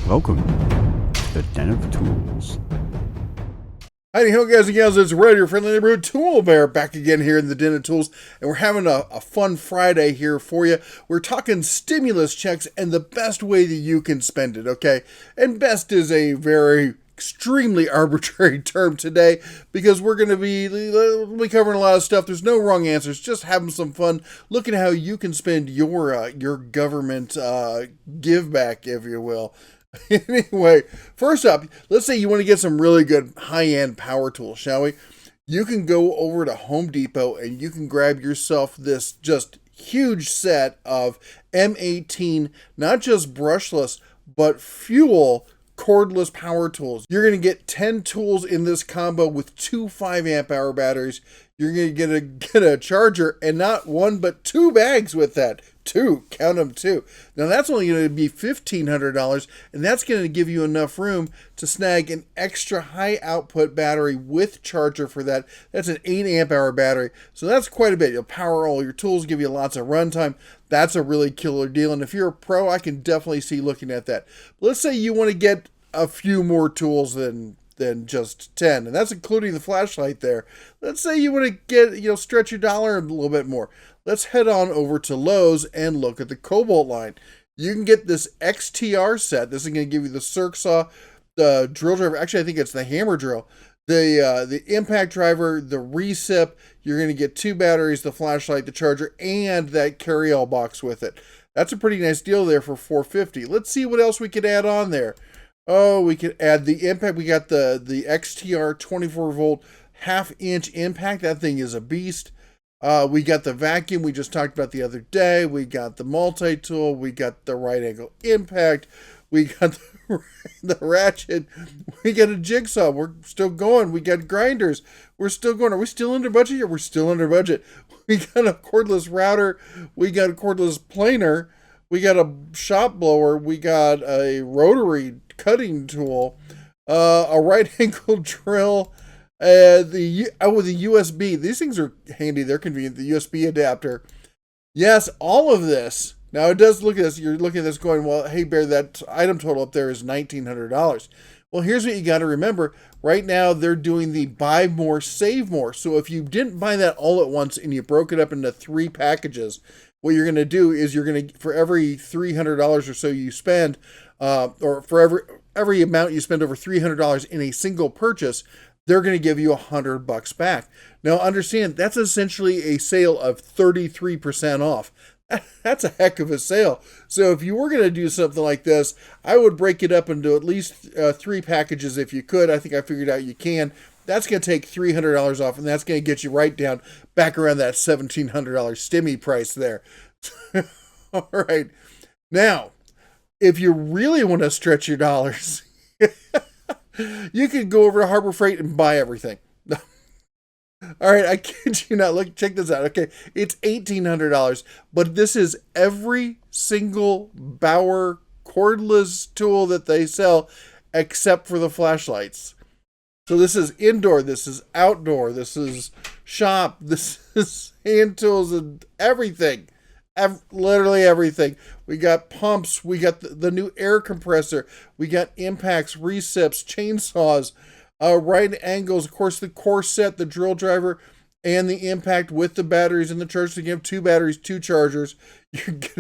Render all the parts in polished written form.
Welcome to the Den of Tools. Howdy ho, guys and gals, it's Red, your friendly neighborhood tool bear, back again here in the Den of Tools, and we're having a fun Friday here for you. We're talking stimulus checks and the best way that you can spend it, okay? And best is a very extremely arbitrary term today, because we're going to be covering a lot of stuff. There's no wrong answers, just having some fun, looking at how you can spend your government give back, if you will. Anyway, first up, let's say you want to get some really good high-end power tools, shall we? You can go over to Home Depot and you can grab yourself this just huge set of M18, not just brushless, but fuel cordless power tools. You're going to get 10 tools in this combo with two 5 amp hour batteries. You're going to get a charger, and not one but two bags with that. Two, count them, two. Now that's only going to be $1,500, and that's going to give you enough room to snag an extra high output battery with charger for that. That's an 8 amp hour battery, so that's quite a bit. You'll power all your tools, give you lots of runtime. That's a really killer deal, and if you're a pro, I can definitely see looking at that. But let's say you want to get a few more tools than just 10, and that's including the flashlight there. Let's say you want to get, stretch your dollar a little bit more. Let's head on over to Lowe's and look at the Cobalt line. You can get this XTR set. This is going to give you the circ saw, the drill driver. Actually, I think it's the hammer drill, the impact driver, the recip. You're going to get two batteries, the flashlight, the charger, and that carry-all box with it. That's a pretty nice deal there for $450. Let's see what else we could add on there. Oh, we could add the impact. We got the XTR 24 volt half-inch impact. That thing is a beast. We got the vacuum we just talked about the other day. We got the multi-tool. We got the right angle impact. We got the ratchet. We got a jigsaw. We're still going. We got grinders. We're still going. Are we still under budget here? We're still under budget. We got a cordless router. We got a cordless planer. We got a shop blower. We got a rotary cutting tool. A right angle drill. The USB. These things are handy. They're convenient. The USB adapter. Yes, all of this. Now it does look at this. You're looking at this going, well, hey Bear, that item total up there is $1,900. Well, here's what you got to remember. Right now they're doing the buy more, save more. So if you didn't buy that all at once and you broke it up into 3 packages, what you're going to do is you're going to, for every $300 or so you spend, or for every amount you spend over $300 in a single purchase, they're going to give you $100 back. Now understand, that's essentially a sale of 33% off. That's a heck of a sale. So if you were going to do something like this, I would break it up into at least 3 packages if you could. I think I figured out you can. That's going to take $300 off, and that's going to get you right down back around that $1,700 stimmy price there. All right. Now, if you really want to stretch your dollars, you could go over to Harbor Freight and buy everything. All right, I kid you not. Look, check this out. Okay, it's $1,800, but this is every single Bauer cordless tool that they sell, except for the flashlights. So this is indoor, this is outdoor, this is shop, this is hand tools and everything. Literally everything. We got pumps, we got the new air compressor, we got impacts, recips, chainsaws, right angles, of course the core set, the drill driver, and the impact with the batteries and the charger. So you have 2 batteries, 2 chargers. You get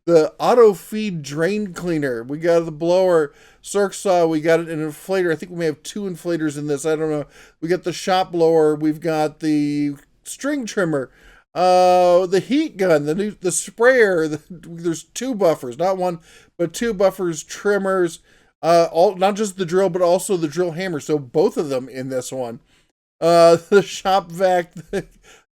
the auto feed drain cleaner. We got the blower, circ saw. We got an inflator. I think we may have 2 inflators in this. I don't know. We got the shop blower. We've got the string trimmer, the heat gun, the sprayer. There's 2 buffers, not 1, but 2 buffers, trimmers. All not just the drill, but also the drill hammer. So both of them in this one. The shop vac,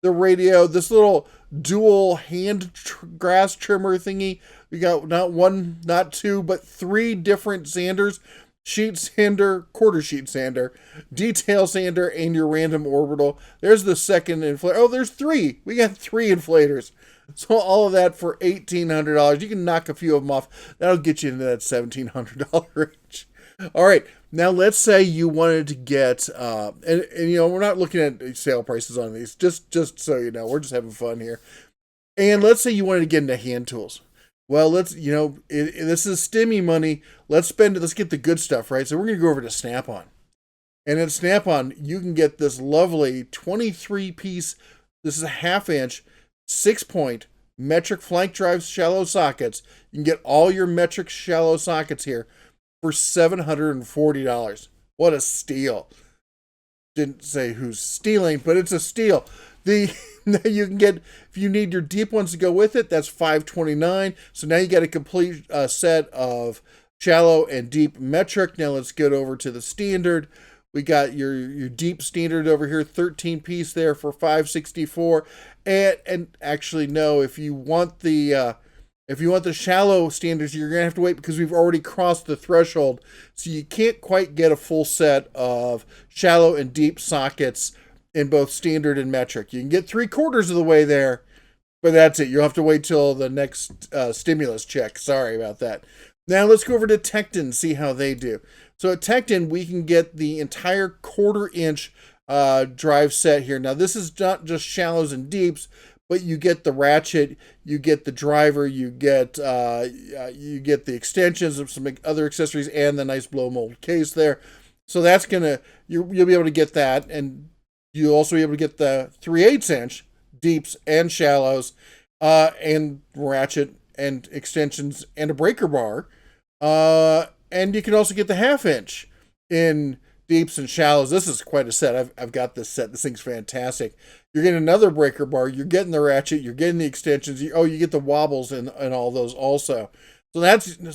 the radio, this little dual hand grass trimmer thingy. We got not 1, not 2, but 3 different sanders: sheet sander, quarter sheet sander, detail sander, and your random orbital. There's the second inflator. Oh, there's 3. We got 3 inflators. So all of that for $1,800. You can knock a few of them off. That'll get you into that $1,700 range. All right. Now let's say you wanted to get, and we're not looking at sale prices on these, just so you know, we're just having fun here. And let's say you wanted to get into hand tools. Well, let's, this is stimmy money. Let's spend it. Let's get the good stuff, right? So we're going to go over to Snap-on. And at Snap-on, you can get this lovely 23-piece, this is a half-inch, 6-point metric flank drive shallow sockets. You can get all your metric shallow sockets here for $740. What a steal. Didn't say who's stealing, but it's a steal. You can get, if you need your deep ones to go with it, that's $529. So now you got a complete set of shallow and deep metric. Now let's get over to the standard. We got your deep standard over here, 13-piece there for $564. And actually, no, if you want the shallow standards, you're gonna have to wait because we've already crossed the threshold. So you can't quite get a full set of shallow and deep sockets in both standard and metric. You can get 3/4 of the way there, but that's it. You'll have to wait till the next stimulus check. Sorry about that. Now let's go over to Tecton, see how they do. So at Tecton, we can get the entire 1/4-inch drive set here. Now this is not just shallows and deeps, but you get the ratchet, you get the driver, you get the extensions of some other accessories, and the nice blow mold case there. So that's you'll be able to get that, and you'll also be able to get the 3/8-inch deeps and shallows, and ratchet and extensions and a breaker bar. And you can also get the 1/2-inch in deeps and shallows. This is quite a set. I've got this set. This thing's fantastic. You're getting another breaker bar. You're getting the ratchet. You're getting the extensions. You get the wobbles and all those also. So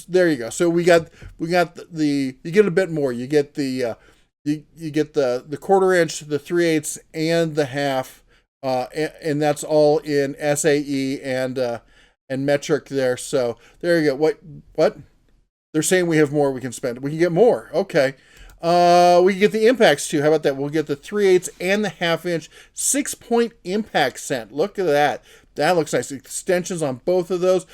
there you go. So we got you get a bit more. You get the you get the 1/4-inch, the 3/8, and the half, and that's all in SAE and metric there. So there you go. What? They're saying we have more we can spend. We can get more. Okay. We can get the impacts too. How about that? We'll get the 3/8 and the 1/2-inch 6-point impact set. Look at that. That looks nice. Extensions on both of those.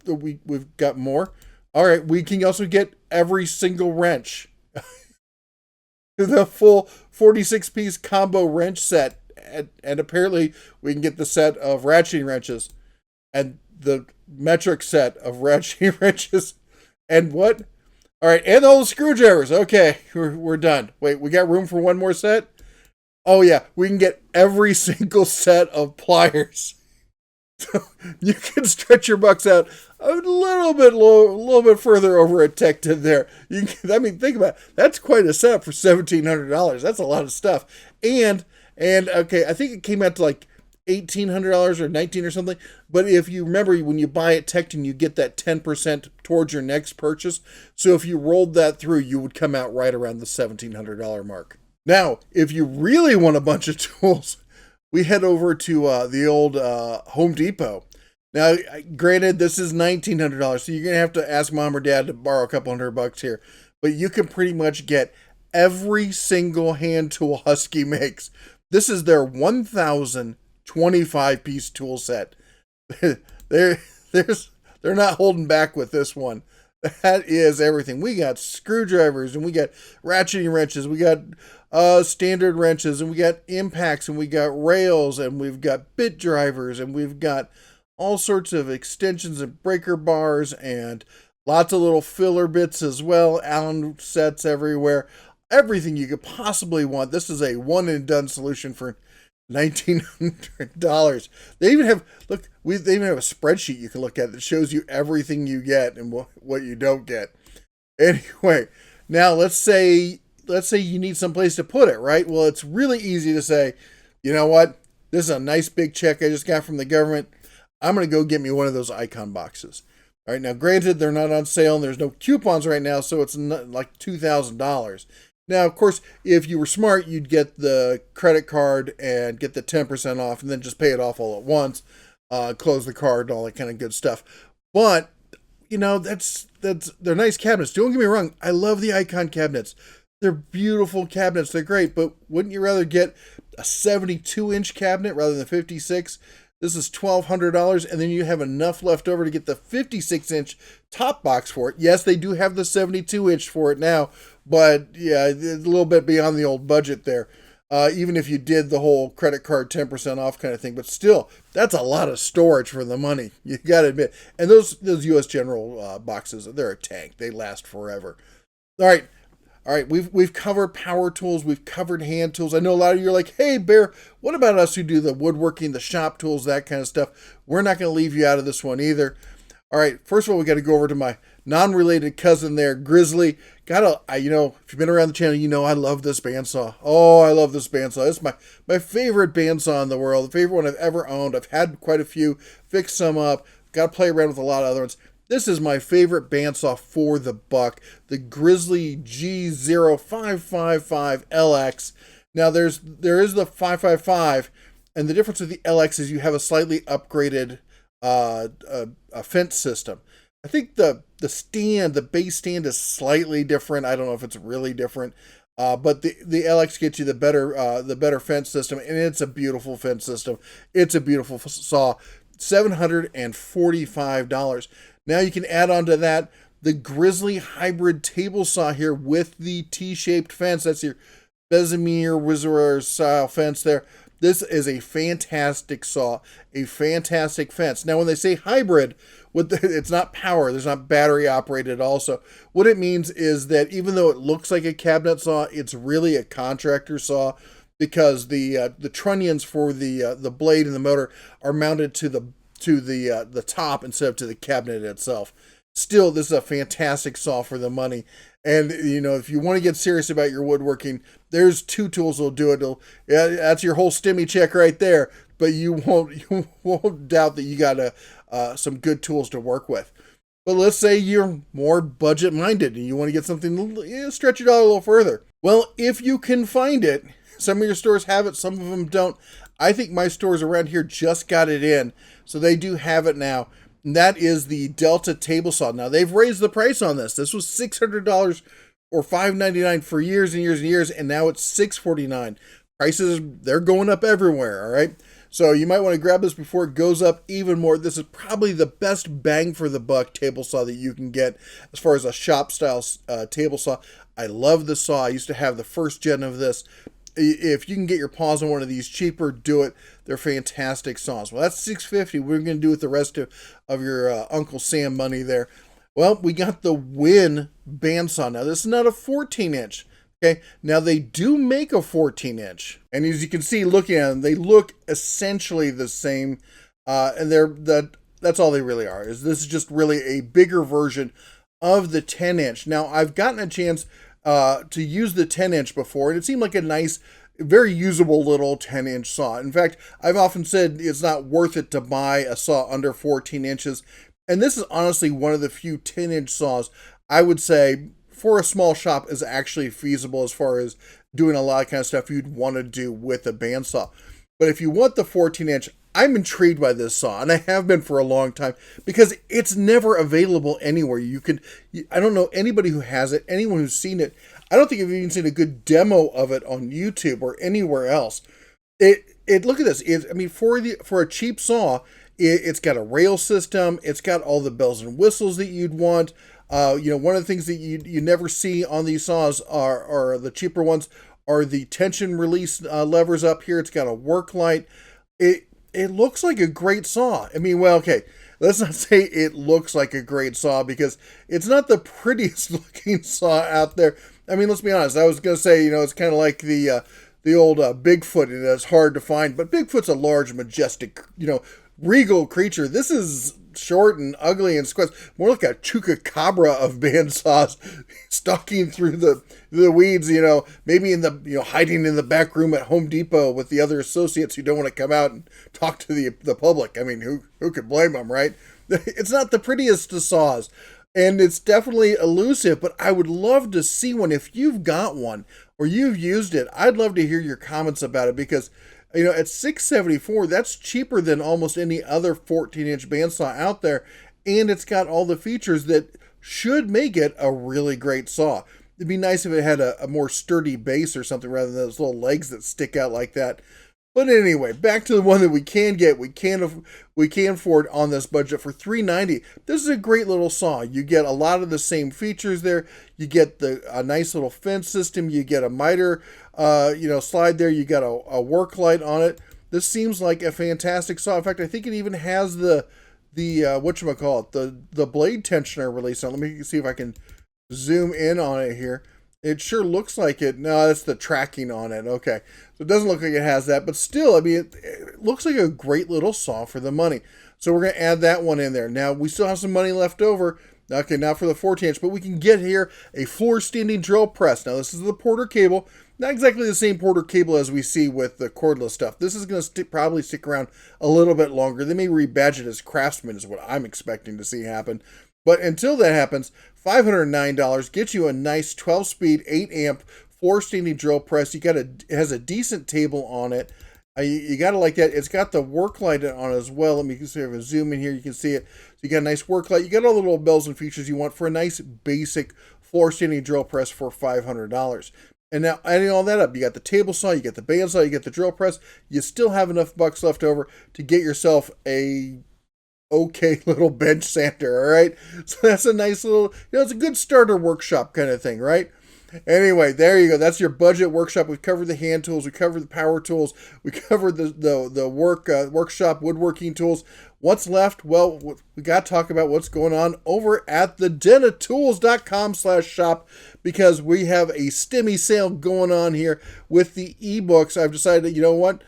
We've got more. All right. We can also get every single wrench. The full 46-piece combo wrench set. And apparently we can get the set of ratcheting wrenches and the metric set of ratcheting wrenches. And what? All right, and all the screwdrivers. Okay, we're done. Wait, we got room for one more set? Oh yeah, we can get every single set of pliers. So you can stretch your bucks out a little bit further over at Tecton there. Think about it. That's quite a setup for $1,700. That's a lot of stuff. And okay, I think it came out to like $1,800 or $1,900 or something. But if you remember, when you buy at Tecton, you get that 10% towards your next purchase. So if you rolled that through, you would come out right around the $1,700 mark. Now, if you really want a bunch of tools, we head over to the old Home Depot. Now, granted, this is $1,900, so you're going to have to ask mom or dad to borrow a couple $100 here. But you can pretty much get every single hand tool Husky makes. This is their 1,025-piece tool set. They're not holding back with this one. That is everything. We got screwdrivers, and we got ratcheting wrenches, we got standard wrenches, and we got impacts, and we got rails, and we've got bit drivers, and we've got all sorts of extensions and breaker bars, and lots of little filler bits as well. Allen sets everywhere. Everything you could possibly want. This is a one-and-done solution for $1,900. They even have they even have a spreadsheet you can look at that shows you everything you get and what you don't get. Anyway, now let's say you need some place to put it, right? Well, it's really easy to say, you know what? This is a nice big check I just got from the government. I'm going to go get me one of those icon boxes. All right, now granted, they're not on sale and there's no coupons right now, so it's not like $2,000. Now, of course, if you were smart, you'd get the credit card and get the 10% off and then just pay it off all at once, close the card and all that kind of good stuff. But, they're nice cabinets. Don't get me wrong. I love the icon cabinets. They're beautiful cabinets. They're great. But wouldn't you rather get a 72-inch cabinet rather than 56? This is $1,200, and then you have enough left over to get the 56-inch top box for it. Yes, they do have the 72-inch for it now, but yeah, it's a little bit beyond the old budget there. even if you did the whole credit card 10% off kind of thing. But still, that's a lot of storage for the money. You got to admit. And those U.S. General boxes, they're a tank. They last forever. All right. All right, we've covered power tools, we've covered hand tools. I know a lot of you are like, hey, Bear, what about us who do the woodworking, the shop tools, that kind of stuff? We're not going to leave you out of this one either. All right, first of all, we got to go over to my non-related cousin there, Grizzly. If you've been around the channel, you know I love this bandsaw. Oh, I love this bandsaw. It's my favorite bandsaw in the world, the favorite one I've ever owned. I've had quite a few, fixed some up, got to play around with a lot of other ones. This is my favorite bandsaw for the buck, the Grizzly G0555LX. Now there is the 555, and the difference with the LX is you have a slightly upgraded a fence system. I think the base stand is slightly different. I don't know if it's really different, but the LX gets you the better fence system, and it's a beautiful fence system. It's a beautiful saw. $745. Now you can add on to that the Grizzly hybrid table saw here with the T-shaped fence. That's your Bezimer Wizard style fence there. This is a fantastic saw, a fantastic fence. Now when they say hybrid, it's not power, there's not battery operated also. What it means is that even though it looks like a cabinet saw, it's really a contractor saw, because the trunnions for the blade and the motor are mounted to the top instead of to the cabinet itself. Still, this is a fantastic saw for the money. And if you want to get serious about your woodworking, there's two tools that'll do it. That's your whole stimmy check right there. But you won't doubt that you got some good tools to work with. But let's say you're more budget minded and you want to get something, stretch it out a little further. Well, if you can find it, some of your stores have it, some of them don't. I think my stores around here just got it in, so they do have it now. And that is the Delta table saw. Now, they've raised the price on this. This was $600 or $599 for years and years and years, and now it's $649. Prices, they're going up everywhere, all right? So you might want to grab this before it goes up even more. This is probably the best bang for the buck table saw that you can get as far as a shop style table saw. I love the saw. I used to have the first gen of this. If you can get your paws on one of these cheaper, do it. They're fantastic saws. Well, that's $650. What are we going to do with the rest of your Uncle Sam money there? Well, we got the Win bandsaw. Now, this is not a 14-inch. Okay, now they do make a 14-inch. And as you can see, looking at them, they look essentially the same. And that's all they really are. This is just really a bigger version of the 10-inch. Now, I've gotten a chance to use the 10-inch before, and it seemed like a nice, very usable little 10-inch saw. In fact, I've often said it's not worth it to buy a saw under 14 inches. And this is honestly one of the few 10-inch saws I would say for a small shop is actually feasible as far as doing a lot of kind of stuff you'd want to do with a bandsaw. But if you want the 14-inch, I'm intrigued by this saw, and I have been for a long time, because it's never available anywhere. I don't know anybody who has it, anyone who's seen it. I don't think I've even seen a good demo of it on YouTube or anywhere else. Look at this. For a cheap saw, it's got a rail system. It's got all the bells and whistles that you'd want. One of the things that you never see on these saws are the cheaper ones are the tension release levers up here. It's got a work light. It looks like a great saw. Let's not say it looks like a great saw, because it's not the prettiest looking saw out there. Let's be honest. I was going to say, it's kind of like the old Bigfoot, and it's hard to find. But Bigfoot's a large, majestic, regal creature. This is short and ugly and squats, more like a chupacabra of bandsaws stalking through the weeds, maybe hiding in the back room at Home Depot with the other associates who don't want to come out and talk to the public. Who could blame them, right? It's not the prettiest of saws, and it's definitely elusive, but I would love to see one. If you've got one or you've used it, I'd love to hear your comments about it, because at $674, that's cheaper than almost any other 14-inch bandsaw out there, and it's got all the features that should make it a really great saw. It'd be nice if it had a more sturdy base or something rather than those little legs that stick out like that. But anyway, back to the one that we can get. We can afford on this budget for $390. This is a great little saw. You get a lot of the same features there. You get a nice little fence system. You get a miter, slide there. You got a work light on it. This seems like a fantastic saw. In fact, I think it even has the whatchamacallit, the blade tensioner release on. Let me see if I can zoom in on it here. It sure looks like it. No, that's the tracking on it. Okay. So it doesn't look like it has that, but still, I mean, it looks like a great little saw for the money. So we're going to add that one in there. Now, we still have some money left over. Okay, not for the 14-inch, but we can get here a floor standing drill press. Now, this is the Porter cable. Not exactly the same Porter cable as we see with the cordless stuff. This is going to probably stick around a little bit longer. They may rebadge it as Craftsman is what I'm expecting to see happen. But until that happens, $509 gets you a nice 12-speed, 8-amp, floor standing drill press. It has a decent table on it. You got to like that. It's got the work light on it as well. Let me see if I zoom in here. You can see it. So you got a nice work light. You got all the little bells and features you want for a nice basic floor standing drill press for $500. And now adding all that up, you got the table saw, you get the bandsaw, you get the drill press. You still have enough bucks left over to get yourself a okay little bench sander, all right? So that's a nice little, it's a good starter workshop kind of thing, right? Anyway, there you go. That's your budget workshop. We've covered the hand tools. We covered the power tools. We covered the workshop woodworking tools. What's left? Well, we got to talk about what's going on over at the denatools.com/shop because we have a stimmy sale going on here with the ebooks. I've decided, you know what?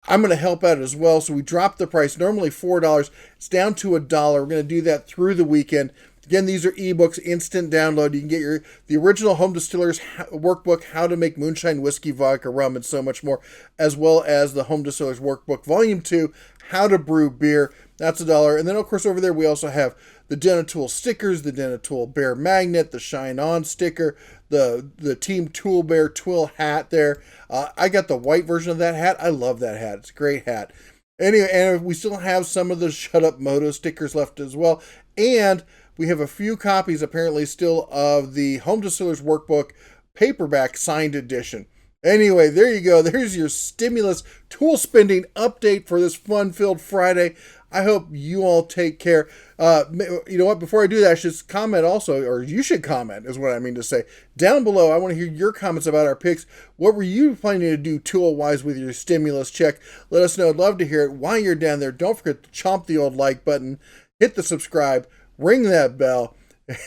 I'm going to help out as well. So we dropped the price, normally $4. It's down to $1. We're going to do that through the weekend. Again, these are ebooks, instant download. You can get the original Home Distillers Workbook, How to Make Moonshine, Whiskey, Vodka, Rum, and so much more, as well as the Home Distillers Workbook, Volume 2, How to Brew Beer. That's $1. And then, of course, over there we also have the Denatool stickers, the Denatool Bear Magnet, the Shine On sticker, the Team Tool Bear Twill hat there. I got the white version of that hat. I love that hat. It's a great hat. Anyway, and we still have some of the Shut Up Moto stickers left as well. And we have a few copies apparently still of the Home Distillers Workbook paperback signed edition. Anyway, there you go. There's your stimulus tool spending update for this fun-filled Friday. I hope you all take care. You know what? Before I do that, I should comment also, or you should comment, is what I mean to say. Down below, I want to hear your comments about our picks. What were you planning to do tool-wise with your stimulus check? Let us know. I'd love to hear it. While you're down there, don't forget to chomp the old like button, hit the subscribe, ring that bell.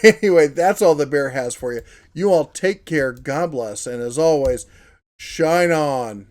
Anyway, that's all the bear has for you. You all take care. God bless. And as always, shine on.